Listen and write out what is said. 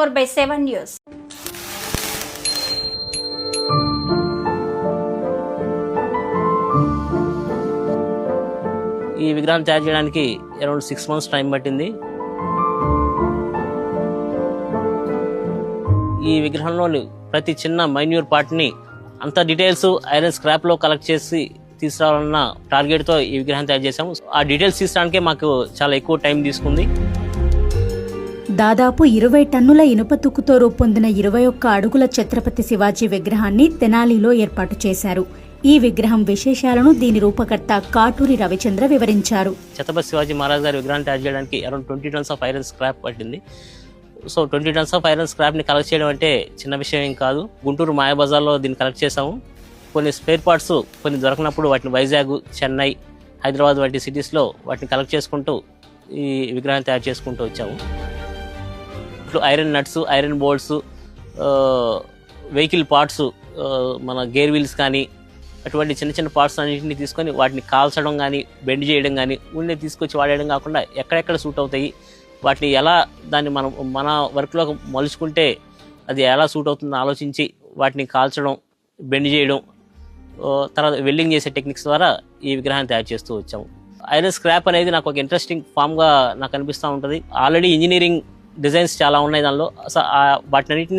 4/7 news. ఈ విగ్రహం తయారు చేయడానికి అరౌండ్ 6 months టైం పట్టింది. ఈ విగ్రహంలోని ప్రతి చిన్న మైన్యూర్ పార్ట్ని అంత డీటెయిల్స్ ఐరన్ స్క్రాప్లో కలెక్ట్ చేసి తీసుకురావాలన్న టార్గెట్తో ఈ విగ్రహం తయారు చేశాము. ఆ డీటెయిల్స్ తీసుకోవడానికే మాకు చాలా ఎక్కువ టైం తీసుకుంది. దాదాపు 20 టన్నుల ఇనుప తుక్కుతో రూపొందిన 21 అడుగుల ఛత్రపతి శివాజీ విగ్రహాన్ని తెనాలిలో ఏర్పాటు చేశారు. ఈ విగ్రహం విశేషాలను దీని రూపకర్త కాటూరి రవిచంద్ర వివరించారు. ఛత్రపతి శివాజీ మహారాజ్ గారి విగ్రహాన్ని తయారు చేయడానికి around 20 tons of iron scrap పట్టింది. సో 20 tons ఆఫ్ ఐరన్ స్క్రాప్ని కలెక్ట్ చేయడం అంటే చిన్న విషయం ఏం కాదు. గుంటూరు మాయాబజార్లో దీన్ని కలెక్ట్ చేసాము. కొన్ని స్పేర్ పార్ట్స్ కొన్ని దొరకనప్పుడు వాటిని వైజాగ్, చెన్నై, హైదరాబాద్ వంటి సిటీస్లో వాటిని కలెక్ట్ చేసుకుంటూ ఈ విగ్రహాన్ని తయారు చేసుకుంటూ వచ్చాము. Iron nuts, iron bolts, vehicle parts, మన గేర్ వీల్స్ కానీ అటువంటి చిన్న చిన్న పార్ట్స్ అన్నింటినీ తీసుకొని వాటిని కాల్చడం కానీ, బెండ్ చేయడం కానీ, ఉండే తీసుకొచ్చి వాడేయడం కాకుండా ఎక్కడెక్కడ సూట్ అవుతాయి, వాటిని ఎలా దాన్ని మనం మన వర్క్లో మలుచుకుంటే అది ఎలా సూట్ అవుతుందో ఆలోచించి వాటిని కాల్చడం, బెండ్ చేయడం, తర్వాత వెల్డింగ్ చేసే టెక్నిక్స్ ద్వారా ఈ విగ్రహాన్ని తయారు చేస్తూ వచ్చాము. ఐరన్ స్క్రాప్ అనేది నాకు ఒక ఇంట్రెస్టింగ్ ఫామ్గా నాకు అనిపిస్తూ ఉంటుంది. ఆల్రెడీ ఇంజనీరింగ్ డిజైన్స్ చాలా ఉన్నాయి దానిలో. వాటినన్నింటినీ